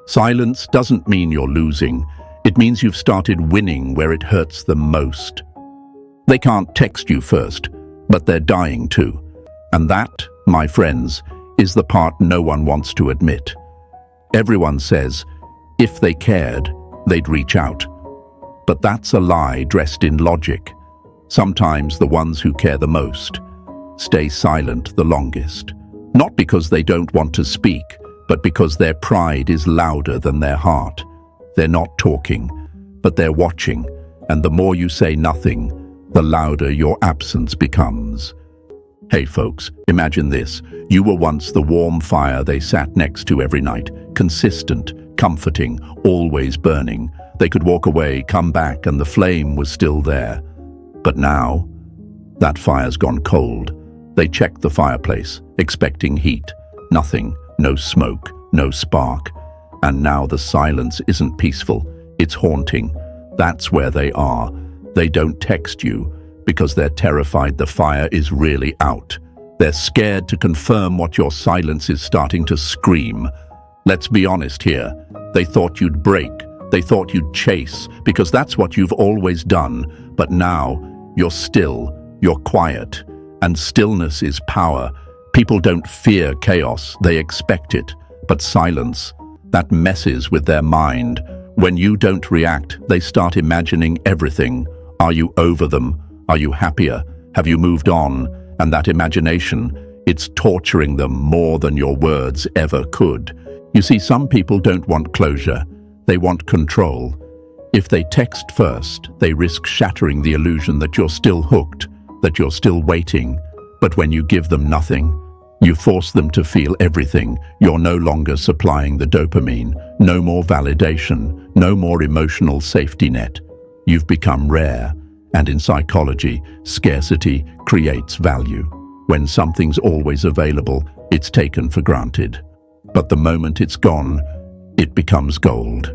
Silence doesn't mean you're losing. It means you've started winning where it hurts them most. They can't text you first, but they're dying too. And that, my friends, is the part no one wants to admit. Everyone says, if they cared, they'd reach out. But that's a lie dressed in logic. Sometimes the ones who care the most stay silent the longest. Not because they don't want to speak, but because their pride is louder than their heart. They're not talking, but they're watching, and the more you say nothing, the louder your absence becomes. Hey folks, imagine this. You were once the warm fire they sat next to every night, consistent, comforting, always burning. They could walk away, come back, and the flame was still there. But now, that fire's gone cold. They check the fireplace, expecting heat. Nothing, no smoke, no spark. And now the silence isn't peaceful, it's haunting. That's where they are. They don't text you because they're terrified the fire is really out. They're scared to confirm what your silence is starting to scream. Let's be honest here. They thought you'd break. They thought you'd chase, because that's what you've always done. But now, you're still, you're quiet. And stillness is power. People don't fear chaos, they expect it. But silence, that messes with their mind. When you don't react, they start imagining everything. Are you over them? Are you happier? Have you moved on? And that imagination, it's torturing them more than your words ever could. You see, some people don't want closure. They want control. If they text first, they risk shattering the illusion that you're still hooked, that you're still waiting. But when you give them nothing, you force them to feel everything. You're no longer supplying the dopamine, no more validation, no more emotional safety net. You've become rare, and in psychology, scarcity creates value. When something's always available, it's taken for granted. But the moment it's gone, it becomes gold.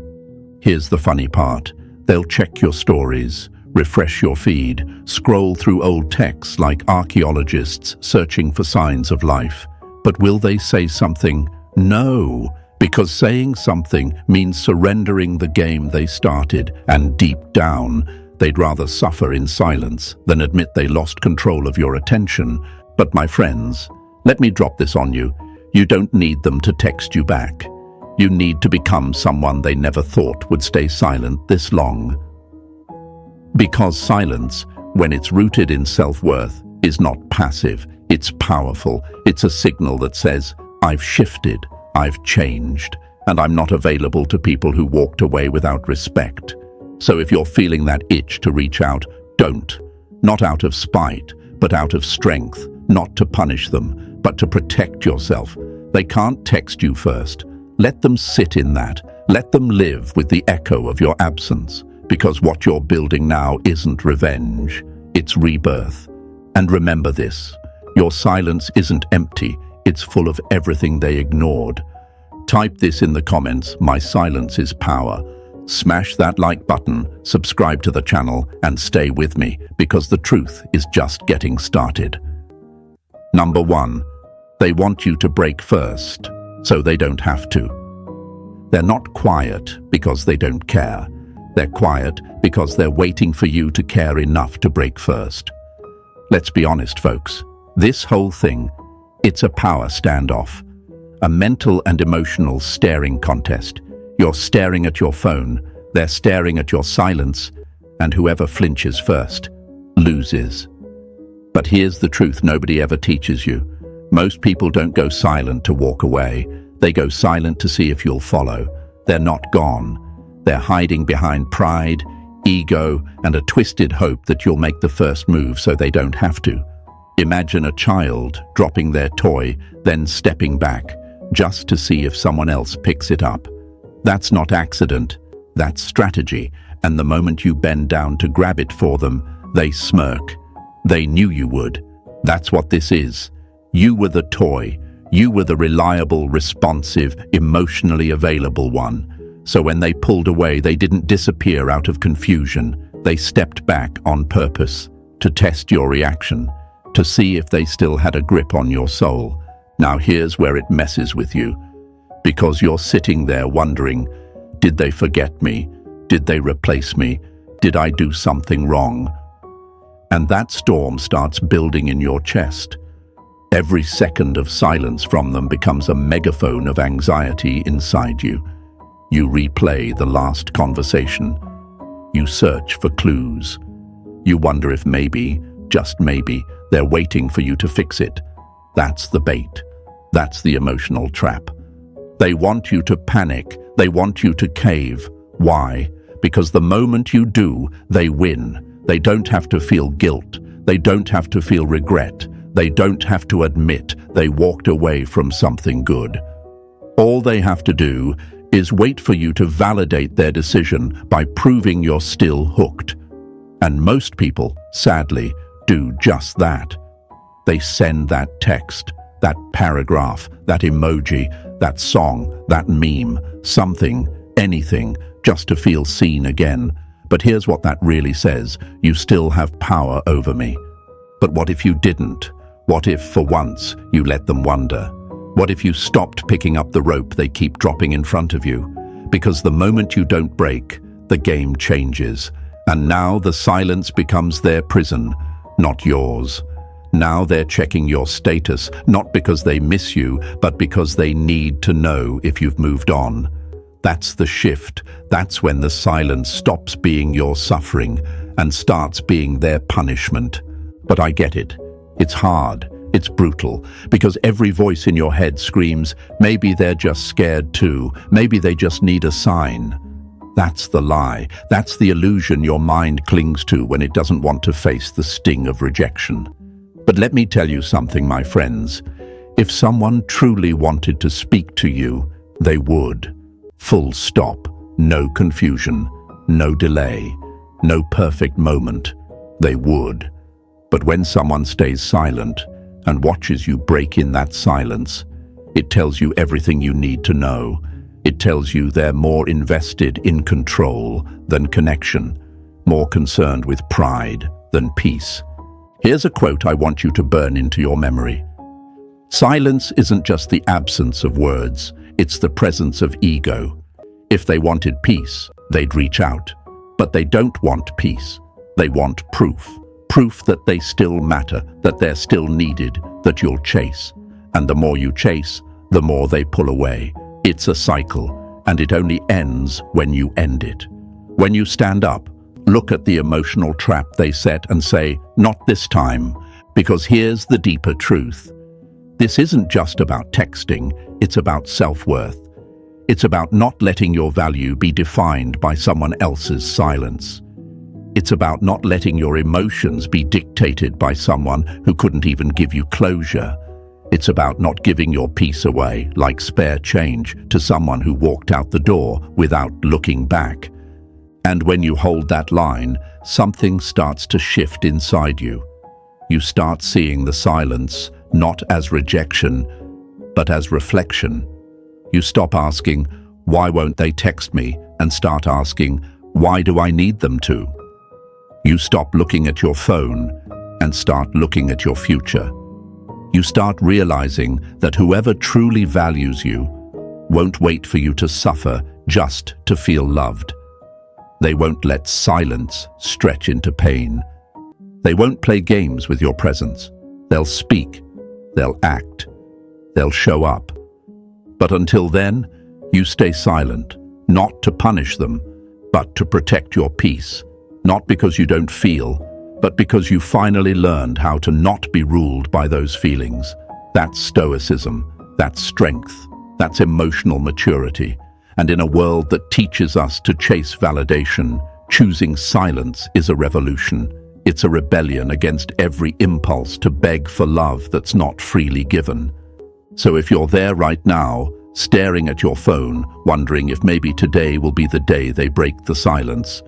Here's the funny part. They'll check your stories, refresh your feed, scroll through old texts like archaeologists searching for signs of life. But will they say something? No, because saying something means surrendering the game they started, and deep down, they'd rather suffer in silence than admit they lost control of your attention. But my friends, let me drop this on you. You don't need them to text you back. You need to become someone they never thought would stay silent this long. Because silence, when it's rooted in self-worth, is not passive, it's powerful. It's a signal that says, I've shifted, I've changed, and I'm not available to people who walked away without respect. So if you're feeling that itch to reach out, don't. Not out of spite, but out of strength, not to punish them, but to protect yourself. They can't text you first. Let them sit in that. Let them live with the echo of your absence. Because what you're building now isn't revenge, it's rebirth. And remember this, your silence isn't empty, it's full of everything they ignored. Type this in the comments, my silence is power. Smash that like button, subscribe to the channel, and stay with me, because the truth is just getting started. Number 1, they want you to break first, so they don't have to. They're not quiet because they don't care. They're quiet because they're waiting for you to care enough to break first. Let's be honest, folks. This whole thing, it's a power standoff. A mental and emotional staring contest. You're staring at your phone, they're staring at your silence, and whoever flinches first loses. But here's the truth nobody ever teaches you. Most people don't go silent to walk away. They go silent to see if you'll follow. They're not gone. They're hiding behind pride, ego, and a twisted hope that you'll make the first move so they don't have to. Imagine a child dropping their toy, then stepping back, just to see if someone else picks it up. That's not accident, that's strategy, and the moment you bend down to grab it for them, they smirk. They knew you would. That's what this is. You were the toy. You were the reliable, responsive, emotionally available one. So when they pulled away, they didn't disappear out of confusion. They stepped back on purpose, to test your reaction, to see if they still had a grip on your soul. Now here's where it messes with you. because you're sitting there wondering, did they forget me? Did they replace me? Did I do something wrong? And that storm starts building in your chest. Every second of silence from them becomes a megaphone of anxiety inside you. You replay the last conversation. You search for clues. You wonder if maybe, just maybe, they're waiting for you to fix it. That's the bait. That's the emotional trap. They want you to panic. They want you to cave. Why? Because the moment you do, they win. They don't have to feel guilt. They don't have to feel regret. They don't have to admit they walked away from something good. All they have to do is wait for you to validate their decision by proving you're still hooked. And most people, sadly, do just that. They send that text, that paragraph, that emoji, that song, that meme, something, anything, just to feel seen again. But here's what that really says: you still have power over me. But what if you didn't? What if, for once, you let them wonder? What if you stopped picking up the rope they keep dropping in front of you? Because the moment you don't break, the game changes. And now the silence becomes their prison, not yours. Now they're checking your status, not because they miss you, but because they need to know if you've moved on. That's the shift. That's when the silence stops being your suffering and starts being their punishment. But I get it. It's hard. It's brutal, because every voice in your head screams, maybe they're just scared too. Maybe they just need a sign. That's the lie. That's the illusion your mind clings to when it doesn't want to face the sting of rejection. But let me tell you something, my friends. If someone truly wanted to speak to you, they would. Full stop. No confusion. No delay. No perfect moment. They would. But when someone stays silent and watches you break in that silence, it tells you everything you need to know. It tells you they're more invested in control than connection, more concerned with pride than peace. Here's a quote I want you to burn into your memory. Silence isn't just the absence of words, it's the presence of ego. If they wanted peace, they'd reach out. But they don't want peace. They want proof. Proof that they still matter, that they're still needed, that you'll chase. And the more you chase, the more they pull away. It's a cycle, and it only ends when you end it. When you stand up, look at the emotional trap they set and say, not this time, because here's the deeper truth. This isn't just about texting, it's about self-worth. It's about not letting your value be defined by someone else's silence. It's about not letting your emotions be dictated by someone who couldn't even give you closure. It's about not giving your peace away like spare change to someone who walked out the door without looking back. And when you hold that line, something starts to shift inside you. You start seeing the silence not as rejection, but as reflection. You stop asking, why won't they text me? And start asking, why do I need them to? You stop looking at your phone and start looking at your future. You start realizing that whoever truly values you won't wait for you to suffer just to feel loved. They won't let silence stretch into pain. They won't play games with your presence. They'll speak, they'll act, they'll show up. But until then, you stay silent, not to punish them, but to protect your peace. Not because you don't feel, but because you finally learned how to not be ruled by those feelings. That's stoicism, that's strength, that's emotional maturity. And in a world that teaches us to chase validation, choosing silence is a revolution. It's a rebellion against every impulse to beg for love that's not freely given. So if you're there right now, staring at your phone, wondering if maybe today will be the day they break the silence,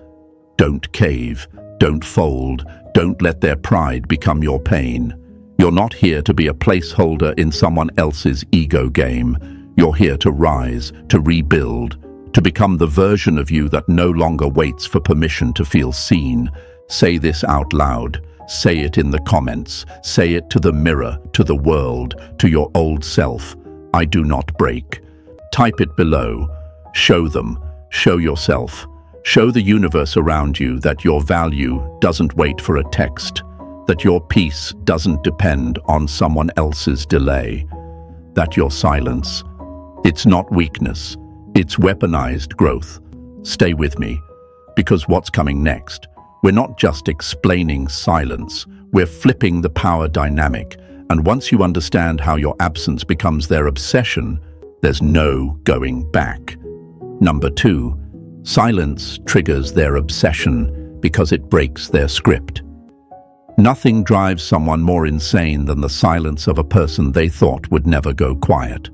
don't cave, don't fold, don't let their pride become your pain. You're not here to be a placeholder in someone else's ego game. You're here to rise, to rebuild, to become the version of you that no longer waits for permission to feel seen. Say this out loud. Say it in the comments. Say it to the mirror, to the world, to your old self. I do not break. Type it below. Show them. Show yourself. Show the universe around you that your value doesn't wait for a text, that your peace doesn't depend on someone else's delay, that your silence, it's not weakness, it's weaponized growth. Stay with me, because what's coming next? We're not just explaining silence, we're flipping the power dynamic, and once you understand how your absence becomes their obsession, there's no going back. Number 2, silence triggers their obsession because it breaks their script. Nothing drives someone more insane than the silence of a person they thought would never go quiet.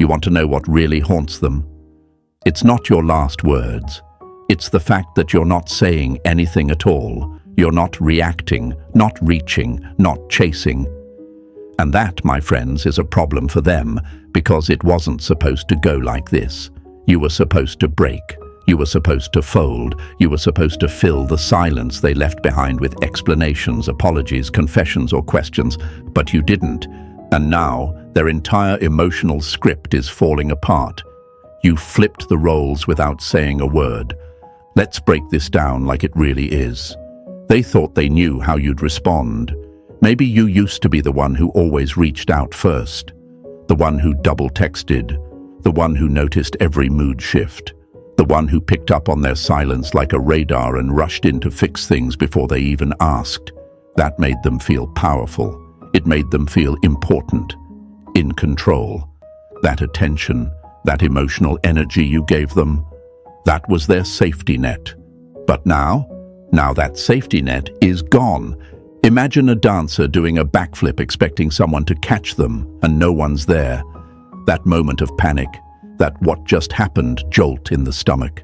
You want to know what really haunts them? It's not your last words. It's the fact that you're not saying anything at all. You're not reacting, not reaching, not chasing. And that, my friends, is a problem for them because it wasn't supposed to go like this. You were supposed to break. You were supposed to fold. You were supposed to fill the silence they left behind with explanations, apologies, confessions, or questions, but you didn't. And now, their entire emotional script is falling apart. You flipped the roles without saying a word. Let's break this down like it really is. They thought they knew how you'd respond. Maybe you used to be the one who always reached out first, the one who double-texted, the one who noticed every mood shift, the one who picked up on their silence like a radar and rushed in to fix things before they even asked. That made them feel powerful. It made them feel important, in control. That attention, that emotional energy you gave them, that was their safety net. But now that safety net is gone. Imagine a dancer doing a backflip expecting someone to catch them and no one's there. That moment of panic, that what just happened jolt in the stomach.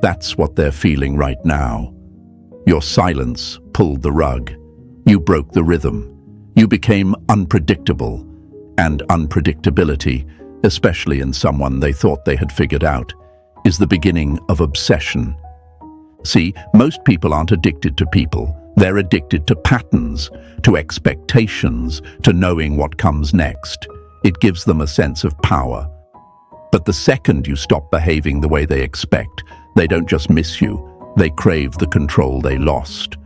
That's what they're feeling right now. Your silence pulled the rug. You broke the rhythm. You became unpredictable. And unpredictability, especially in someone they thought they had figured out, is the beginning of obsession. See, most people aren't addicted to people. They're addicted to patterns, to expectations, to knowing what comes next. It gives them a sense of power. But the second you stop behaving the way they expect, they don't just miss you, they crave the control they lost.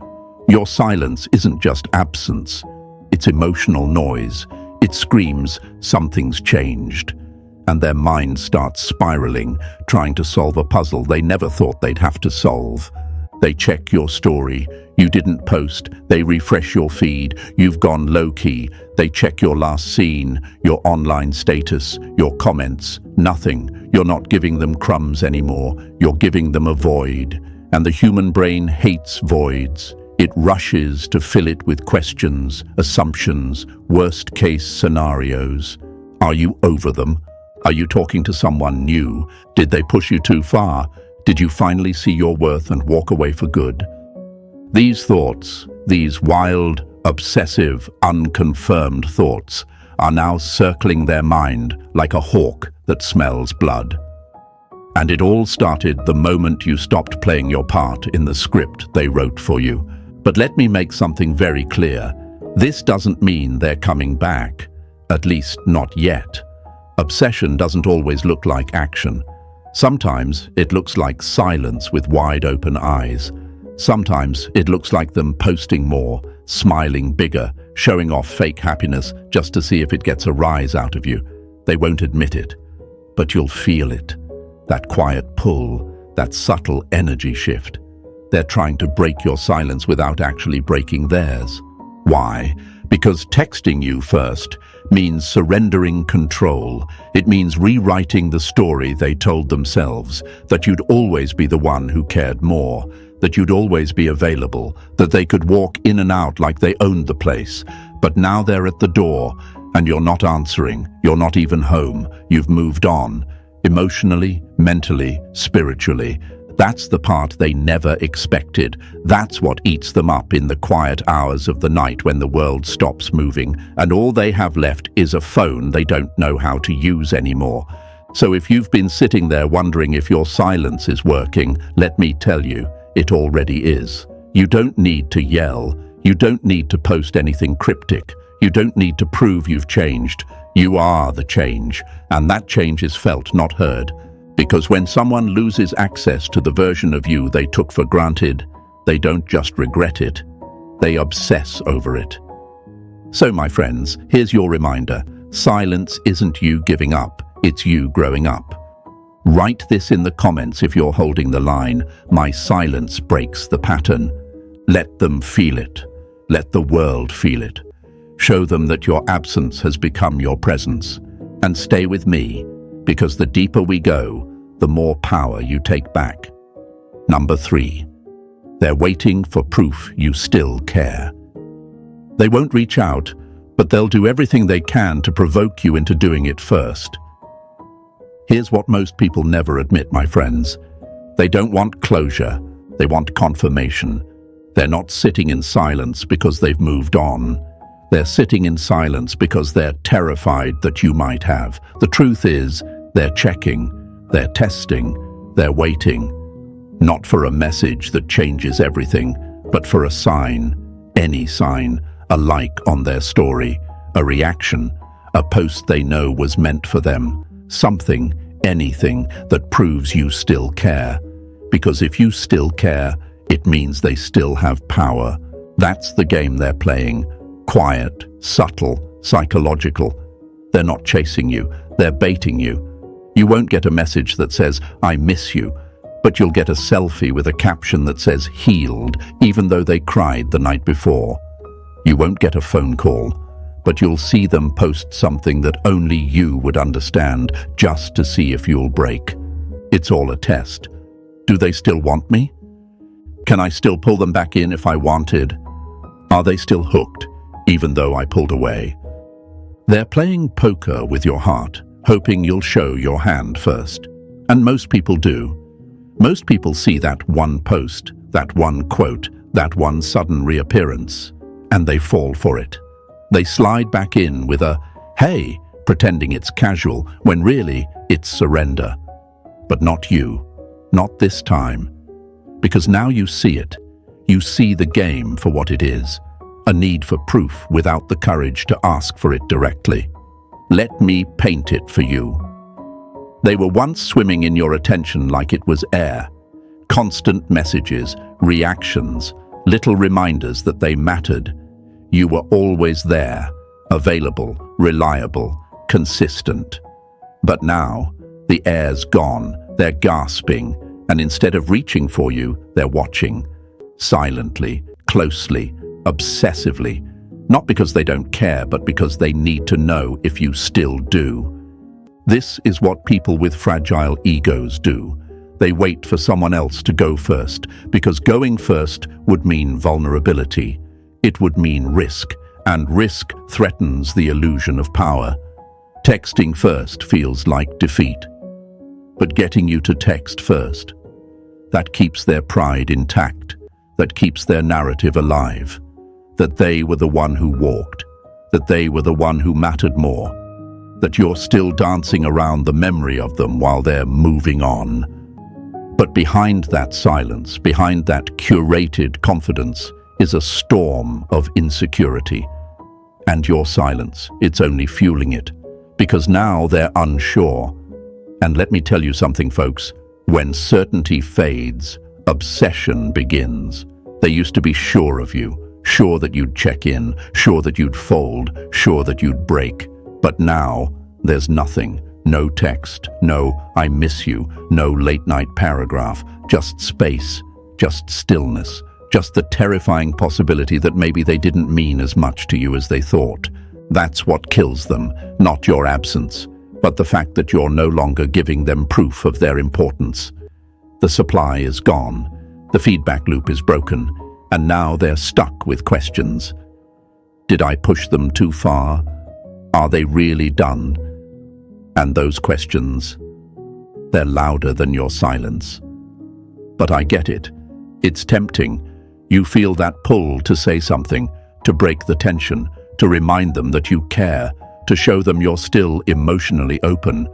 Your silence isn't just absence, it's emotional noise. It screams, something's changed. And their mind starts spiraling, trying to solve a puzzle they never thought they'd have to solve. They check your story. You didn't post. They refresh your feed. You've gone low-key. They check your last scene, your online status, your comments. Nothing. You're not giving them crumbs anymore. You're giving them a void. And the human brain hates voids. It rushes to fill it with questions, assumptions, worst-case scenarios. Are you over them? Are you talking to someone new? Did they push you too far? Did you finally see your worth and walk away for good? These thoughts, these wild, obsessive, unconfirmed thoughts, are now circling their mind like a hawk that smells blood. And it all started the moment you stopped playing your part in the script they wrote for you. But let me make something very clear. This doesn't mean they're coming back, at least not yet. Obsession doesn't always look like action. Sometimes it looks like silence with wide open eyes. Sometimes it looks like them posting more, smiling bigger, showing off fake happiness just to see if it gets a rise out of you. They won't admit it, but you'll feel it. That quiet pull, that subtle energy shift. They're trying to break your silence without actually breaking theirs. Why? Because texting you first means surrendering control. It means rewriting the story they told themselves, that you'd always be the one who cared more, that you'd always be available, that they could walk in and out like they owned the place. But now they're at the door, and you're not answering, you're not even home, you've moved on. Emotionally, mentally, spiritually. That's the part they never expected. That's what eats them up in the quiet hours of the night when the world stops moving, and all they have left is a phone they don't know how to use anymore. So if you've been sitting there wondering if your silence is working, let me tell you, it already is. You don't need to yell. You don't need to post anything cryptic. You don't need to prove you've changed. You are the change, and that change is felt, not heard. Because when someone loses access to the version of you they took for granted, they don't just regret it, they obsess over it. So, my friends, here's your reminder. Silence isn't you giving up, it's you growing up. Write this in the comments if you're holding the line. My silence breaks the pattern. Let them feel it. Let the world feel it. Show them that your absence has become your presence. And stay with me, because the deeper we go, the more power you take back. Number 3. They're waiting for proof you still care. They won't reach out, but they'll do everything they can to provoke you into doing it first. Here's what most people never admit, my friends. They don't want closure, they want confirmation. They're not sitting in silence because they've moved on. They're sitting in silence because they're terrified that you might have. The truth is, they're checking, they're testing, they're waiting. Not for a message that changes everything, but for a sign, any sign, a like on their story, a reaction, a post they know was meant for them. Something, anything that proves you still care. Because if you still care, it means they still have power. That's the game they're playing. Quiet, subtle, psychological. They're not chasing you, they're baiting you. You won't get a message that says, "I miss you," but you'll get a selfie with a caption that says, "Healed," even though they cried the night before. You won't get a phone call, but you'll see them post something that only you would understand, just to see if you'll break. It's all a test. Do they still want me? Can I still pull them back in if I wanted? Are they still hooked, even though I pulled away? They're playing poker with your heart, hoping you'll show your hand first. And most people do. Most people see that one post, that one quote, that one sudden reappearance, and they fall for it. They slide back in with a, "Hey," pretending it's casual, when really it's surrender. But not you. Not this time. Because now you see it. You see the game for what it is. A need for proof without the courage to ask for it directly. Let me paint it for you. They were once swimming in your attention like it was air. Constant messages, reactions, little reminders that they mattered. You were always there, available, reliable, consistent. But now, the air's gone, they're gasping, and instead of reaching for you, they're watching. Silently, closely, obsessively. Not because they don't care, but because they need to know if you still do. This is what people with fragile egos do. They wait for someone else to go first, because going first would mean vulnerability. It would mean risk, and risk threatens the illusion of power. Texting first feels like defeat. But getting you to text first, that keeps their pride intact, that keeps their narrative alive, that they were the one who walked, that they were the one who mattered more, that you're still dancing around the memory of them while they're moving on. But behind that silence, behind that curated confidence, is a storm of insecurity. And your silence, it's only fueling it, because now they're unsure. And let me tell you something, folks, when certainty fades, obsession begins. They used to be sure of you, sure that you'd check in, sure that you'd fold, sure that you'd break. But now, there's nothing. No text, no "I miss you," no late-night paragraph, just space, just stillness, just the terrifying possibility that maybe they didn't mean as much to you as they thought. That's what kills them, not your absence, but the fact that you're no longer giving them proof of their importance. The supply is gone, the feedback loop is broken, and now they're stuck with questions. Did I push them too far? Are they really done? And those questions, they're louder than your silence. But I get it. It's tempting. You feel that pull to say something, to break the tension, to remind them that you care, to show them you're still emotionally open.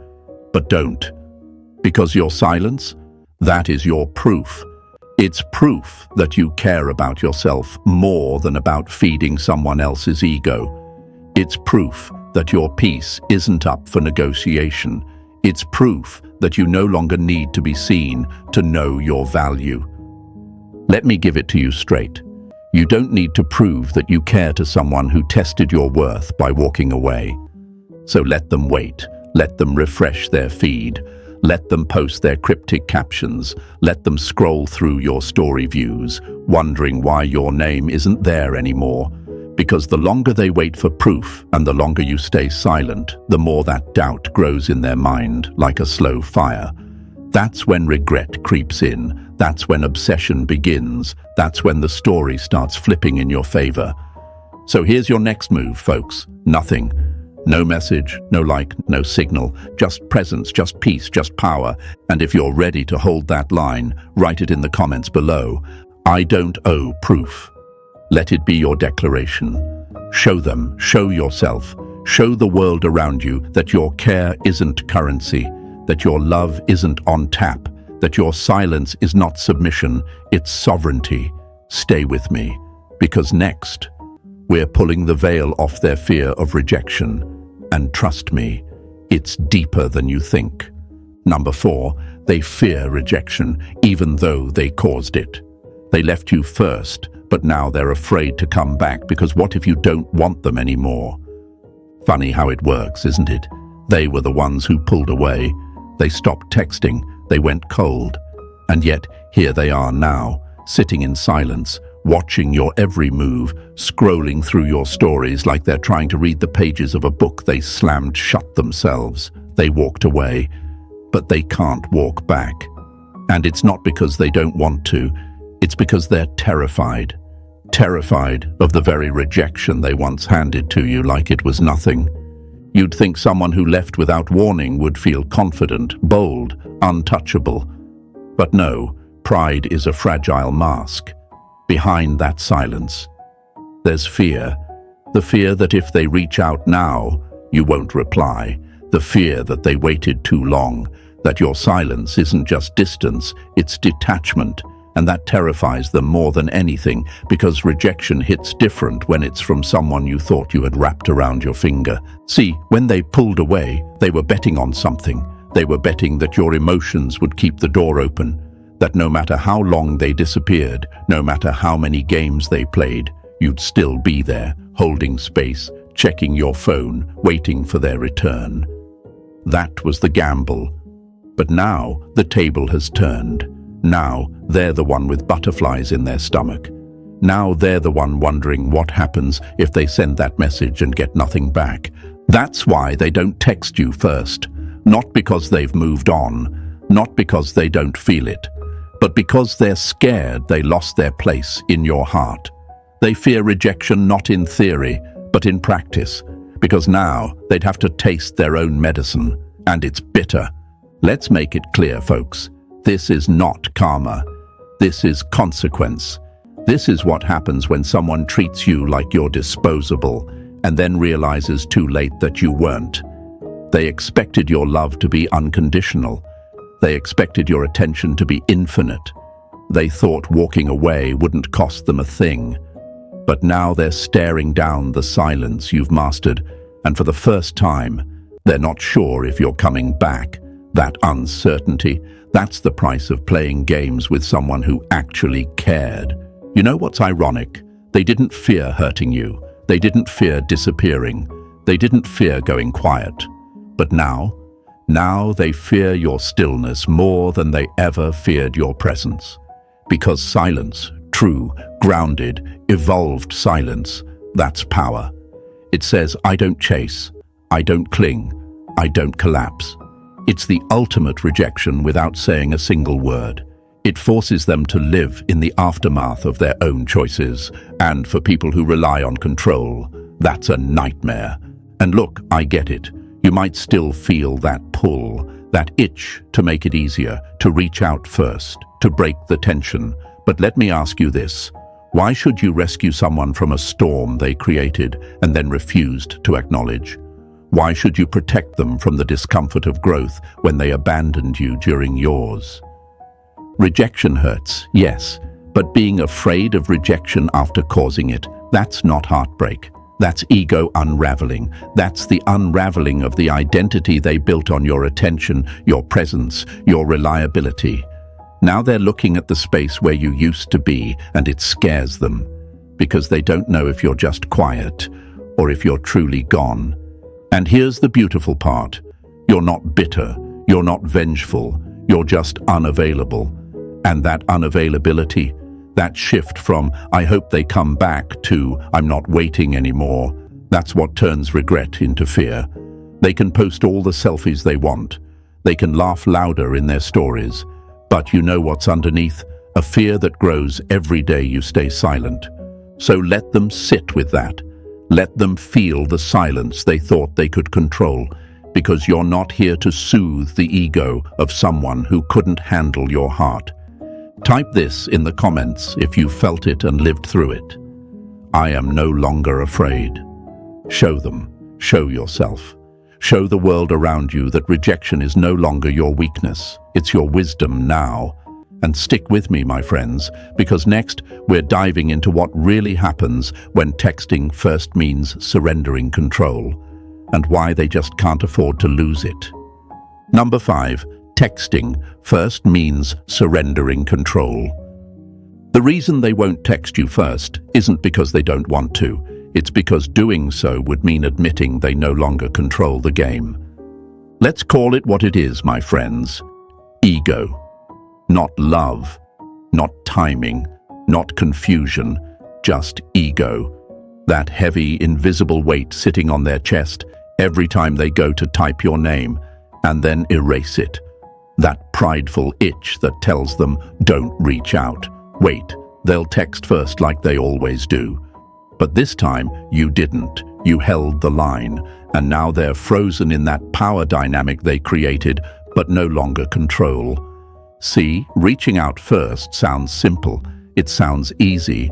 But don't. Because your silence, that is your proof. It's proof that you care about yourself more than about feeding someone else's ego. It's proof that your peace isn't up for negotiation. It's proof that you no longer need to be seen to know your value. Let me give it to you straight. You don't need to prove that you care to someone who tested your worth by walking away. So let them wait. Let them refresh their feed. Let them post their cryptic captions. Let them scroll through your story views, wondering why your name isn't there anymore. Because the longer they wait for proof and the longer you stay silent, the more that doubt grows in their mind like a slow fire. That's when regret creeps in. That's when obsession begins. That's when the story starts flipping in your favor. So here's your next move, folks. Nothing. No message, no like, no signal, just presence, just peace, just power. And if you're ready to hold that line, write it in the comments below. I don't owe proof. Let it be your declaration. Show them, show yourself, show the world around you that your care isn't currency, that your love isn't on tap, that your silence is not submission, it's sovereignty. Stay with me, because next, we're pulling the veil off their fear of rejection. And trust me, it's deeper than you think. Number 4, they fear rejection, even though they caused it. They left you first, but now they're afraid to come back because what if you don't want them anymore? Funny how it works, isn't it? They were the ones who pulled away. They stopped texting, they went cold. And yet, here they are now, sitting in silence, watching your every move, scrolling through your stories like they're trying to read the pages of a book they slammed shut themselves. They walked away, but they can't walk back. And it's not because they don't want to, it's because they're terrified. Terrified of the very rejection they once handed to you like it was nothing. You'd think someone who left without warning would feel confident, bold, untouchable. But no, pride is a fragile mask. Behind that silence, there's fear. The fear that if they reach out now, you won't reply. The fear that they waited too long, that your silence isn't just distance, it's detachment. And that terrifies them more than anything, because rejection hits different when it's from someone you thought you had wrapped around your finger. See, when they pulled away, they were betting on something. They were betting that your emotions would keep the door open. That no matter how long they disappeared, no matter how many games they played, you'd still be there, holding space, checking your phone, waiting for their return. That was the gamble. But now the table has turned. Now they're the one with butterflies in their stomach. Now they're the one wondering what happens if they send that message and get nothing back. That's why they don't text you first. Not because they've moved on, not because they don't feel it, but because they're scared they lost their place in your heart. They fear rejection not in theory, but in practice, because now they'd have to taste their own medicine, and it's bitter. Let's make it clear, folks. This is not karma. This is consequence. This is what happens when someone treats you like you're disposable, and then realizes too late that you weren't. They expected your love to be unconditional. They expected your attention to be infinite. They thought walking away wouldn't cost them a thing. But now they're staring down the silence you've mastered, and for the first time, they're not sure if you're coming back. That uncertainty, that's the price of playing games with someone who actually cared. You know what's ironic? They didn't fear hurting you. They didn't fear disappearing. They didn't fear going quiet. But now they fear your stillness more than they ever feared your presence. Because silence, true, grounded, evolved silence, that's power. It says, I don't chase, I don't cling, I don't collapse. It's the ultimate rejection without saying a single word. It forces them to live in the aftermath of their own choices, and for people who rely on control, that's a nightmare. And look, I get it. You might still feel that pull, that itch to make it easier, to reach out first, to break the tension. But let me ask you this. Why should you rescue someone from a storm they created and then refused to acknowledge? Why should you protect them from the discomfort of growth when they abandoned you during yours? Rejection hurts, yes, but being afraid of rejection after causing it, that's not heartbreak. That's ego unraveling. That's the unraveling of the identity they built on your attention, your presence, your reliability. Now they're looking at the space where you used to be, and it scares them, because they don't know if you're just quiet or if you're truly gone. And here's the beautiful part. You're not bitter, you're not vengeful, you're just unavailable. And that unavailability, that shift from "I hope they come back" to "I'm not waiting anymore," that's what turns regret into fear. They can post all the selfies they want. They can laugh louder in their stories. But you know what's underneath? A fear that grows every day you stay silent. So let them sit with that. Let them feel the silence they thought they could control, because you're not here to soothe the ego of someone who couldn't handle your heart. Type this in the comments if you felt it and lived through it. I am no longer afraid. Show them. Show yourself. Show the world around you that rejection is no longer your weakness. It's your wisdom now. And stick with me, my friends, because next we're diving into what really happens when texting first means surrendering control, and why they just can't afford to lose it. Number 5. Texting first means surrendering control. The reason they won't text you first isn't because they don't want to. It's because doing so would mean admitting they no longer control the game. Let's call it what it is, my friends. Ego. Not love, not timing, not confusion, just ego. That heavy, invisible weight sitting on their chest every time they go to type your name and then erase it. That prideful itch that tells them, don't reach out. Wait, they'll text first like they always do. But this time, you didn't. You held the line, and now they're frozen in that power dynamic they created, but no longer control. See, reaching out first sounds simple. It sounds easy.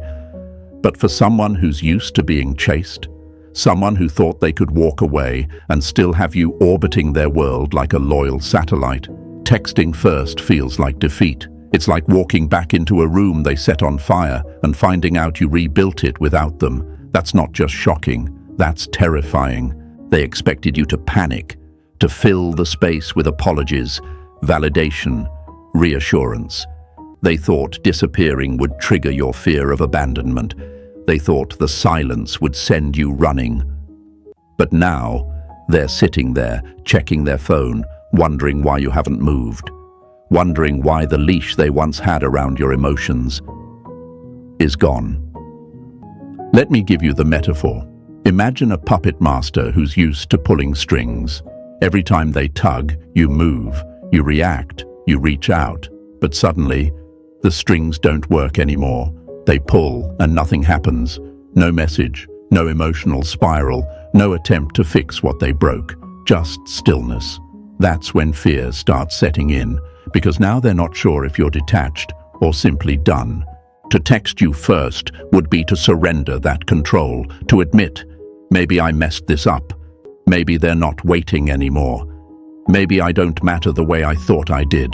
But for someone who's used to being chased, someone who thought they could walk away and still have you orbiting their world like a loyal satellite, texting first feels like defeat. It's like walking back into a room they set on fire and finding out you rebuilt it without them. That's not just shocking, that's terrifying. They expected you to panic, to fill the space with apologies, validation, reassurance. They thought disappearing would trigger your fear of abandonment. They thought the silence would send you running. But now, they're sitting there, checking their phone, wondering why you haven't moved, wondering why the leash they once had around your emotions is gone. Let me give you the metaphor. Imagine a puppet master who's used to pulling strings. Every time they tug, you move, you react, you reach out, but suddenly, the strings don't work anymore. They pull and nothing happens. No message, no emotional spiral, no attempt to fix what they broke, just stillness. That's when fear starts setting in, because now they're not sure if you're detached or simply done. To text you first would be to surrender that control, to admit, maybe I messed this up. Maybe they're not waiting anymore. Maybe I don't matter the way I thought I did.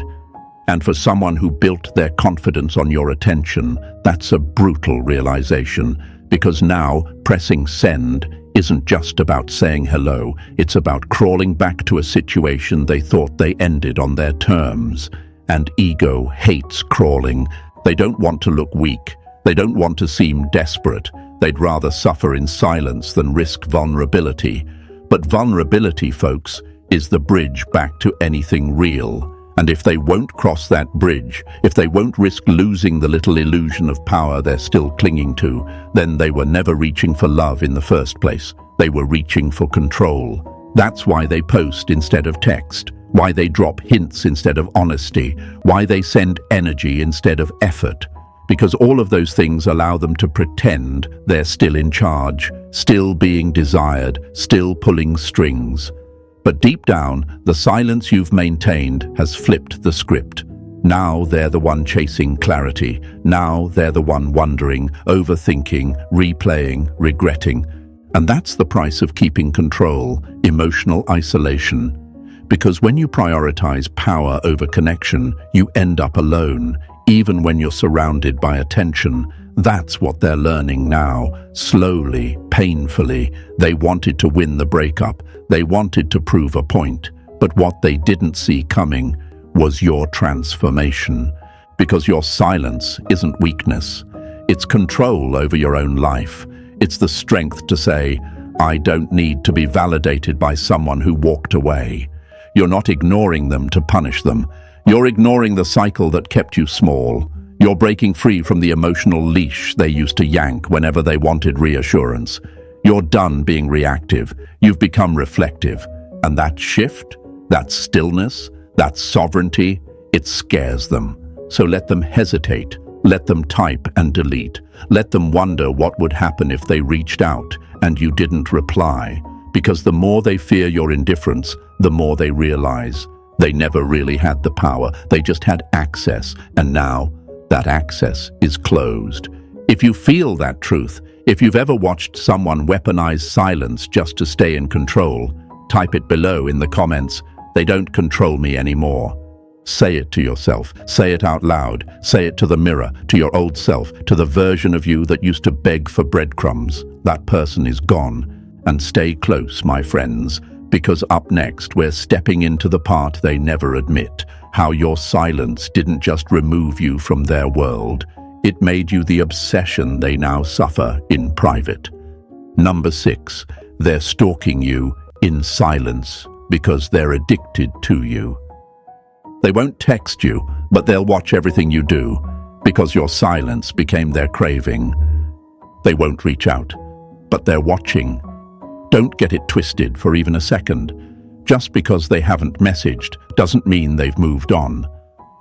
And for someone who built their confidence on your attention, that's a brutal realization, because now pressing send isn't just about saying hello, it's about crawling back to a situation they thought they ended on their terms. And ego hates crawling. They don't want to look weak. They don't want to seem desperate. They'd rather suffer in silence than risk vulnerability. But vulnerability, folks, is the bridge back to anything real. And if they won't cross that bridge, if they won't risk losing the little illusion of power they're still clinging to, then they were never reaching for love in the first place. They were reaching for control. That's why they post instead of text, why they drop hints instead of honesty, why they send energy instead of effort. Because all of those things allow them to pretend they're still in charge, still being desired, still pulling strings. But deep down, the silence you've maintained has flipped the script. Now they're the one chasing clarity. Now they're the one wondering, overthinking, replaying, regretting. And that's the price of keeping control, emotional isolation. Because when you prioritize power over connection, you end up alone, even when you're surrounded by attention. That's what they're learning now, slowly, painfully. They wanted to win the breakup. They wanted to prove a point. But what they didn't see coming was your transformation. Because your silence isn't weakness. It's control over your own life. It's the strength to say, I don't need to be validated by someone who walked away. You're not ignoring them to punish them. You're ignoring the cycle that kept you small. You're breaking free from the emotional leash they used to yank whenever they wanted reassurance. You're done being reactive. You've become reflective. And that shift, that stillness, that sovereignty, it scares them. So let them hesitate. Let them type and delete. Let them wonder what would happen if they reached out and you didn't reply. Because the more they fear your indifference, the more they realize they never really had the power. They just had access, and now that access is closed. If you feel that truth, if you've ever watched someone weaponize silence just to stay in control, type it below in the comments. They don't control me anymore. Say it to yourself. Say it out loud. Say it to the mirror, to your old self, to the version of you that used to beg for breadcrumbs. That person is gone. And stay close, my friends, because up next we're stepping into the part they never admit. How your silence didn't just remove you from their world. It made you the obsession they now suffer in private. Number 6, they're stalking you in silence because they're addicted to you. They won't text you, but they'll watch everything you do because your silence became their craving. They won't reach out, but they're watching. Don't get it twisted for even a second. Just because they haven't messaged doesn't mean they've moved on.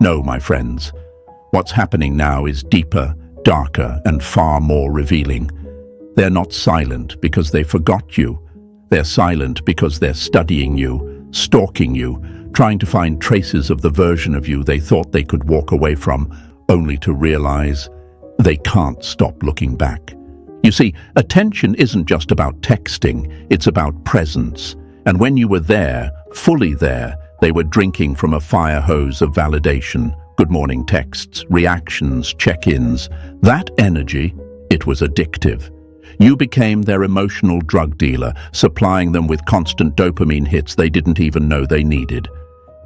No, my friends. What's happening now is deeper, darker, and far more revealing. They're not silent because they forgot you. They're silent because they're studying you, stalking you, trying to find traces of the version of you they thought they could walk away from, only to realize they can't stop looking back. You see, attention isn't just about texting, it's about presence. And when you were there, fully there, they were drinking from a fire hose of validation, good morning texts, reactions, check-ins. That energy, it was addictive. You became their emotional drug dealer, supplying them with constant dopamine hits they didn't even know they needed.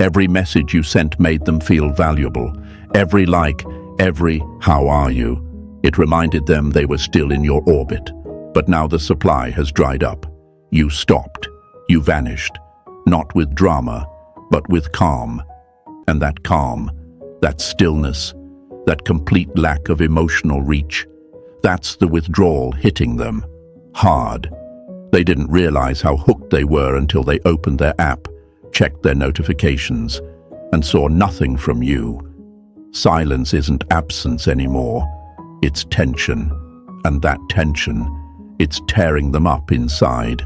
Every message you sent made them feel valuable. Every like, every "how are you?" It reminded them they were still in your orbit. But now the supply has dried up. You stopped. You vanished. Not with drama, but with calm. And that calm, that stillness, that complete lack of emotional reach, that's the withdrawal hitting them. Hard. They didn't realize how hooked they were until they opened their app, checked their notifications, and saw nothing from you. Silence isn't absence anymore. It's tension. And that tension, it's tearing them up inside.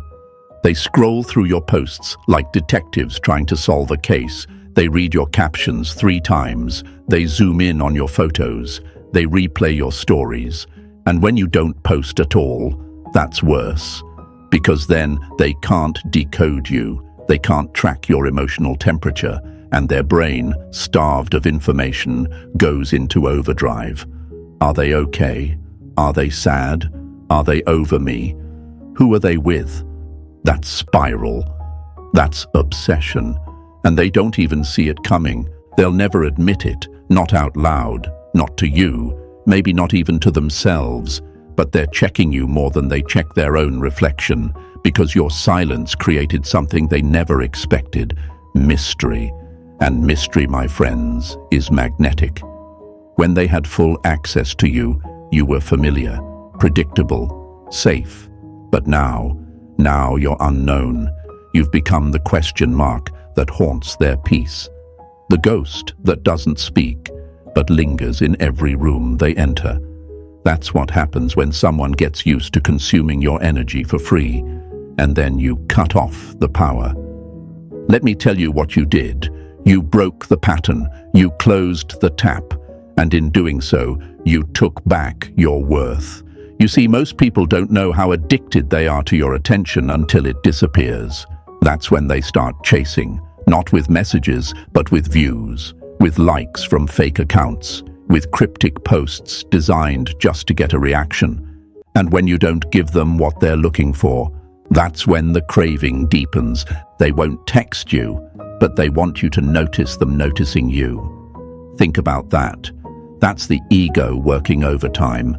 They scroll through your posts like detectives trying to solve a case. They read your captions 3 times. They zoom in on your photos. They replay your stories. And when you don't post at all, that's worse. Because then they can't decode you. They can't track your emotional temperature. And their brain, starved of information, goes into overdrive. Are they okay? Are they sad? Are they over me? Who are they with? That's spiral. That's obsession. And they don't even see it coming. They'll never admit it, not out loud, not to you, maybe not even to themselves. But they're checking you more than they check their own reflection, because your silence created something they never expected: mystery. And mystery, my friends, is magnetic. When they had full access to you, you were familiar, predictable, safe. But now you're unknown. You've become the question mark that haunts their peace. The ghost that doesn't speak, but lingers in every room they enter. That's what happens when someone gets used to consuming your energy for free, and then you cut off the power. Let me tell you what you did. You broke the pattern, you closed the tap, and in doing so, you took back your worth. You see, most people don't know how addicted they are to your attention until it disappears. That's when they start chasing, not with messages, but with views, with likes from fake accounts. with cryptic posts designed just to get a reaction. And when you don't give them what they're looking for, that's when the craving deepens. They won't text you, but they want you to notice them noticing you. Think about that. That's the ego working overtime.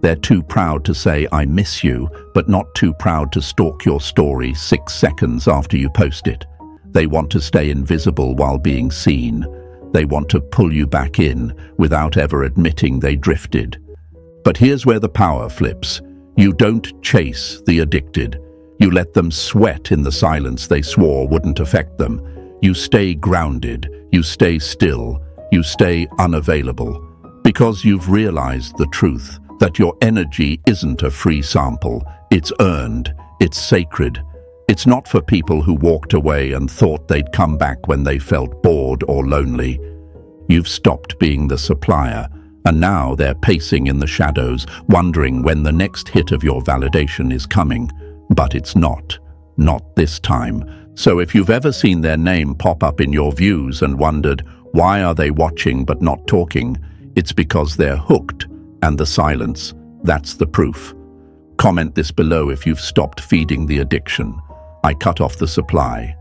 They're too proud to say, "I miss you," but not too proud to stalk your story 6 seconds after you post it. They want to stay invisible while being seen. They want to pull you back in without ever admitting they drifted. But here's where the power flips. You don't chase the addicted. You let them sweat in the silence they swore wouldn't affect them. You stay grounded. You stay still. You stay unavailable. Because you've realized the truth, that your energy isn't a free sample. It's earned. It's sacred. It's not for people who walked away and thought they'd come back when they felt bored or lonely. You've stopped being the supplier, and now they're pacing in the shadows, wondering when the next hit of your validation is coming. But it's not. Not this time. So if you've ever seen their name pop up in your views and wondered, why are they watching but not talking? It's because they're hooked. And the silence, that's the proof. Comment this below if you've stopped feeding the addiction. I cut off the supply.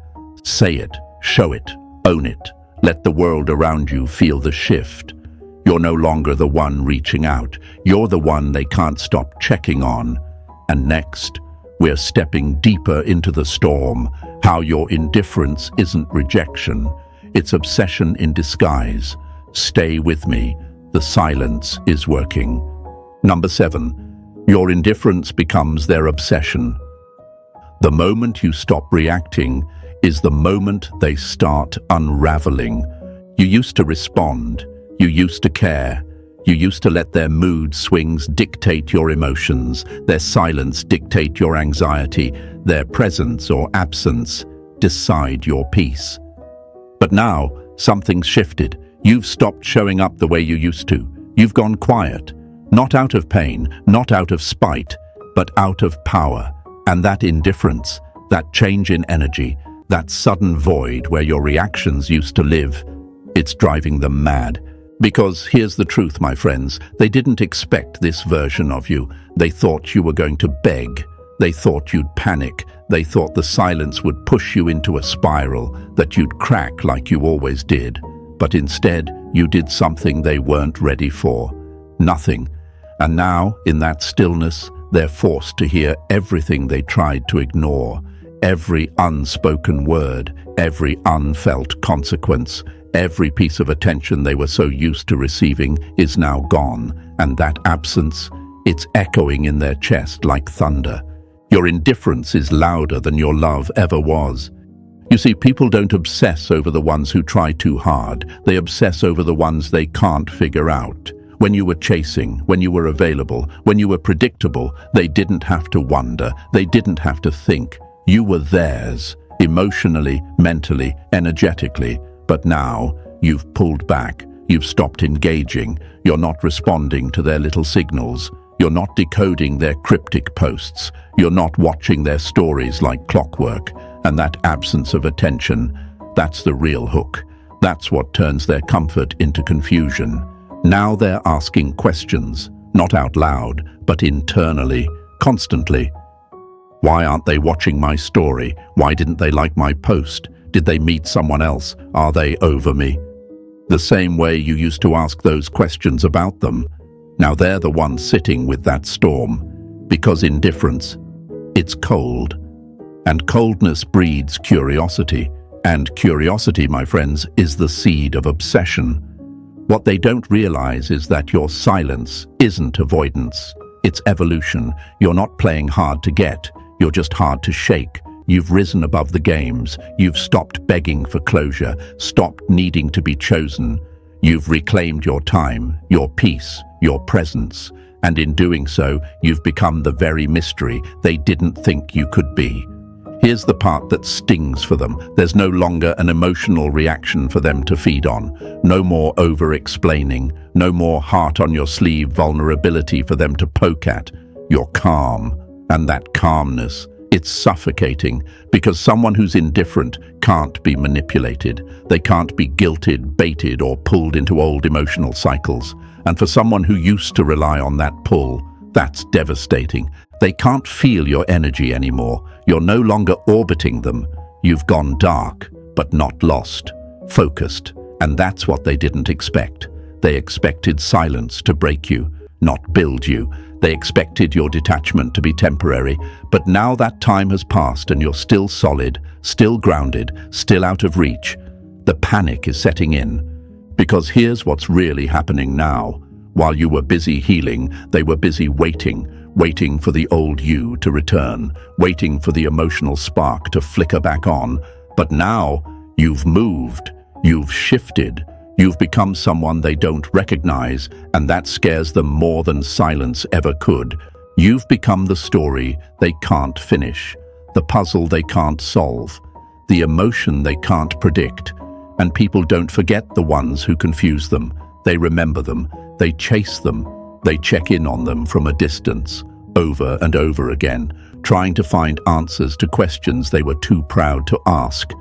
Say it, show it, own it. Let the world around you feel the shift. You're no longer the one reaching out. You're the one they can't stop checking on. And next, we're stepping deeper into the storm. How your indifference isn't rejection. It's obsession in disguise. Stay with me. The silence is working. Number 7. Your indifference becomes their obsession. The moment you stop reacting is the moment they start unraveling. You used to respond. You used to care. You used to let their mood swings dictate your emotions, their silence dictate your anxiety, their presence or absence decide your peace. But now, something's shifted. You've stopped showing up the way you used to. You've gone quiet. Not out of pain, not out of spite, but out of power. And that indifference, that change in energy, that sudden void where your reactions used to live, it's driving them mad. Because here's the truth, my friends, they didn't expect this version of you. They thought you were going to beg. They thought you'd panic. They thought the silence would push you into a spiral, that you'd crack like you always did. But instead, you did something they weren't ready for. Nothing. And now, in that stillness, they're forced to hear everything they tried to ignore. Every unspoken word, every unfelt consequence, every piece of attention they were so used to receiving is now gone. And that absence, it's echoing in their chest like thunder. Your indifference is louder than your love ever was. You see, people don't obsess over the ones who try too hard. They obsess over the ones they can't figure out. When you were chasing, when you were available, when you were predictable, they didn't have to wonder. They didn't have to think. You were theirs, emotionally, mentally, energetically. But now, you've pulled back. You've stopped engaging. You're not responding to their little signals. You're not decoding their cryptic posts. You're not watching their stories like clockwork. And that absence of attention, that's the real hook. That's what turns their comfort into confusion. Now they're asking questions, not out loud, but internally, constantly. Why aren't they watching my story? Why didn't they like my post? Did they meet someone else? Are they over me? The same way you used to ask those questions about them. Now they're the ones sitting with that storm. Because indifference, it's cold. And coldness breeds curiosity. And curiosity, my friends, is the seed of obsession. What they don't realize is that your silence isn't avoidance. It's evolution. You're not playing hard to get. You're just hard to shake. You've risen above the games. You've stopped begging for closure, stopped needing to be chosen. You've reclaimed your time, your peace, your presence. And in doing so, you've become the very mystery they didn't think you could be. Here's the part that stings for them. There's no longer an emotional reaction for them to feed on. No more over-explaining. No more heart-on-your-sleeve vulnerability for them to poke at. You're calm. And that calmness, It's suffocating because someone who's indifferent can't be manipulated. They can't be guilted, baited, or pulled into old emotional cycles. And for someone who used to rely on that pull, that's devastating. They can't feel your energy anymore. You're no longer orbiting them. You've gone dark, but not lost, focused. And that's what they didn't expect. They expected silence to break you, not build you. They expected your detachment to be temporary, but now that time has passed and you're still solid, still grounded, still out of reach. The panic is setting in. Because here's what's really happening now. While you were busy healing, they were busy waiting for the old you to return, waiting for the emotional spark to flicker back on. But now, you've moved, you've shifted, you've become someone they don't recognize, and that scares them more than silence ever could. You've become the story they can't finish, the puzzle they can't solve, the emotion they can't predict. And people don't forget the ones who confuse them. They remember them, they chase them, they check in on them from a distance, over and over again, trying to find answers to questions they were too proud to ask.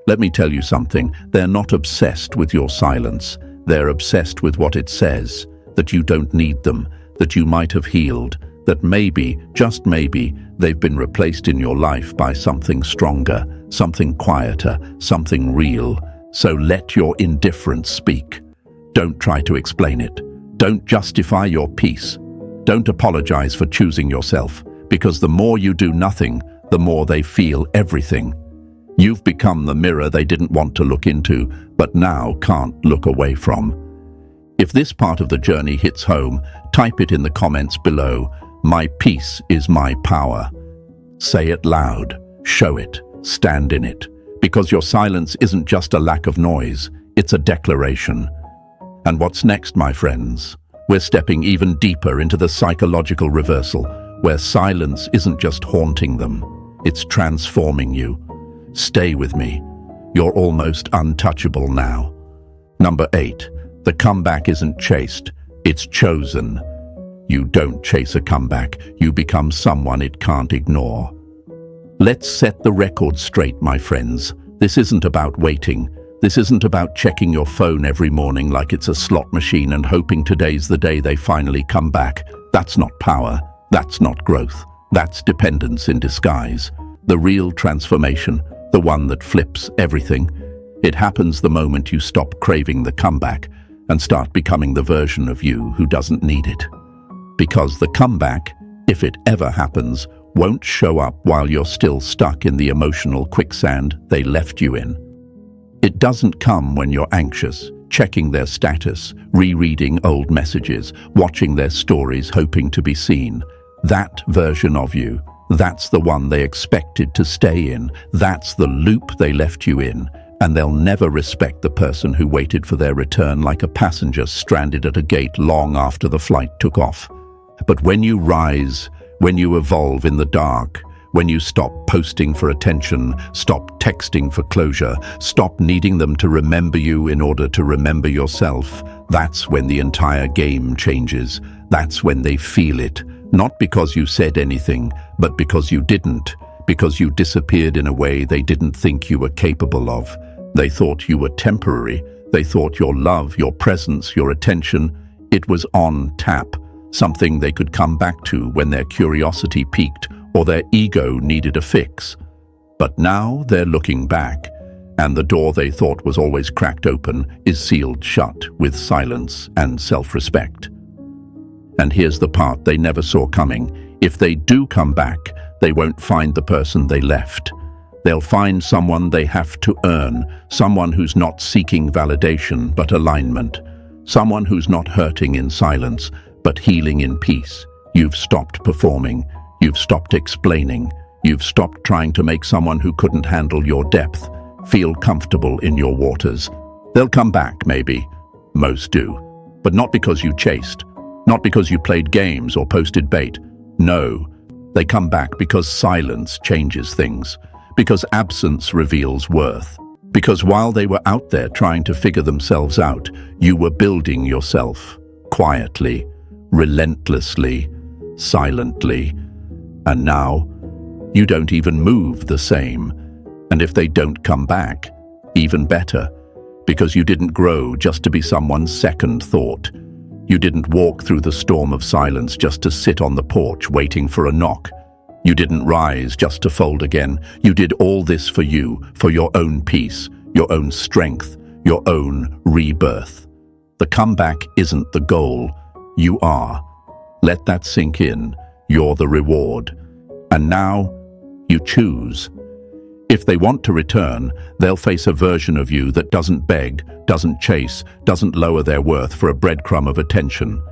Let me tell you something, they're not obsessed with your silence. They're obsessed with what it says, that you don't need them, that you might have healed, that maybe, just maybe, they've been replaced in your life by something stronger, something quieter, something real. So let your indifference speak. Don't try to explain it. Don't justify your peace. Don't apologize for choosing yourself, because the more you do nothing, the more they feel everything. You've become the mirror they didn't want to look into, but now can't look away from. If this part of the journey hits home, type it in the comments below. My peace is my power. Say it loud, show it, stand in it. Because your silence isn't just a lack of noise, it's a declaration. And what's next, my friends? We're stepping even deeper into the psychological reversal, where silence isn't just haunting them, it's transforming you. Stay with me. You're almost untouchable now. Number 8. The comeback isn't chased, it's chosen. You don't chase a comeback, you become someone it can't ignore. Let's set the record straight, my friends. This isn't about waiting. This isn't about checking your phone every morning like it's a slot machine and hoping today's the day they finally come back. That's not power. That's not growth. That's dependence in disguise. The real transformation, the one that flips everything, it happens the moment you stop craving the comeback and start becoming the version of you who doesn't need it. Because the comeback, if it ever happens, won't show up while you're still stuck in the emotional quicksand they left you in. It doesn't come when you're anxious, checking their status, rereading old messages, watching their stories, hoping to be seen. That version of you, that's the one they expected to stay in. That's the loop they left you in. And they'll never respect the person who waited for their return like a passenger stranded at a gate long after the flight took off. But when you rise, when you evolve in the dark, when you stop posting for attention, stop texting for closure, stop needing them to remember you in order to remember yourself, that's when the entire game changes. That's when they feel it. Not because you said anything, but because you didn't. Because you disappeared in a way they didn't think you were capable of. They thought you were temporary. They thought your love, your presence, your attention, it was on tap. Something they could come back to when their curiosity peaked or their ego needed a fix. But now they're looking back, and the door they thought was always cracked open is sealed shut with silence and self-respect. And here's the part they never saw coming. If they do come back, they won't find the person they left. They'll find someone they have to earn, someone who's not seeking validation but alignment, someone who's not hurting in silence but healing in peace. You've stopped performing, you've stopped explaining, you've stopped trying to make someone who couldn't handle your depth feel comfortable in your waters. They'll come back, maybe. Most do. But not because you chased, not because you played games or posted bait. No, they come back because silence changes things, because absence reveals worth, because while they were out there trying to figure themselves out, you were building yourself, quietly, relentlessly, silently. And now, You don't even move the same. And if they don't come back, even better, because you didn't grow just to be someone's second thought. You didn't walk through the storm of silence just to sit on the porch waiting for a knock. You didn't rise just to fold again. You did all this for you, for your own peace, your own strength, your own rebirth. The comeback isn't the goal. You are. Let that sink in. You're the reward. And now, you choose. If they want to return, they'll face a version of you that doesn't beg, doesn't chase, doesn't lower their worth for a breadcrumb of attention.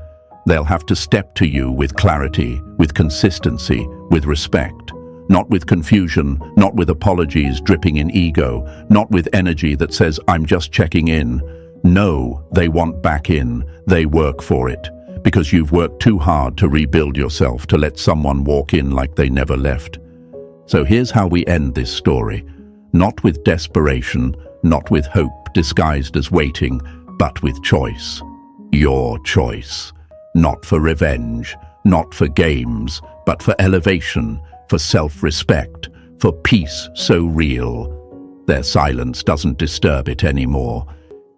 They'll have to step to you with clarity, with consistency, with respect. Not with confusion, not with apologies dripping in ego, not with energy that says, I'm just checking in. No, they want back in. They work for it. Because you've worked too hard to rebuild yourself to let someone walk in like they never left. So here's how we end this story. Not with desperation, not with hope disguised as waiting, but with choice. Your choice. Not for revenge, not for games, but for elevation, for self-respect, for peace so real. Their silence doesn't disturb it anymore.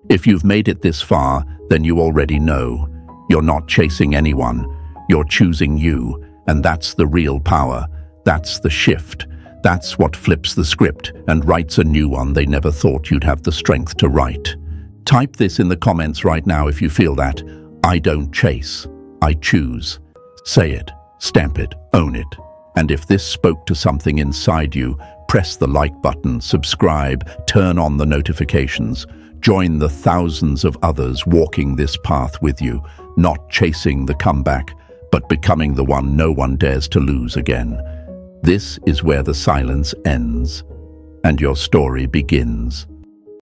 If you've made it this far, then you already know. You're not chasing anyone. You're choosing you, and that's the real power. That's the shift. That's what flips the script and writes a new one they never thought you'd have the strength to write. Type this in the comments right now if you feel that. I don't chase. I choose. Say it, stamp it, own it. And if this spoke to something inside you, press the like button, subscribe, turn on the notifications. Join the thousands of others walking this path with you, not chasing the comeback, but becoming the one no one dares to lose again. This is where the silence ends and your story begins.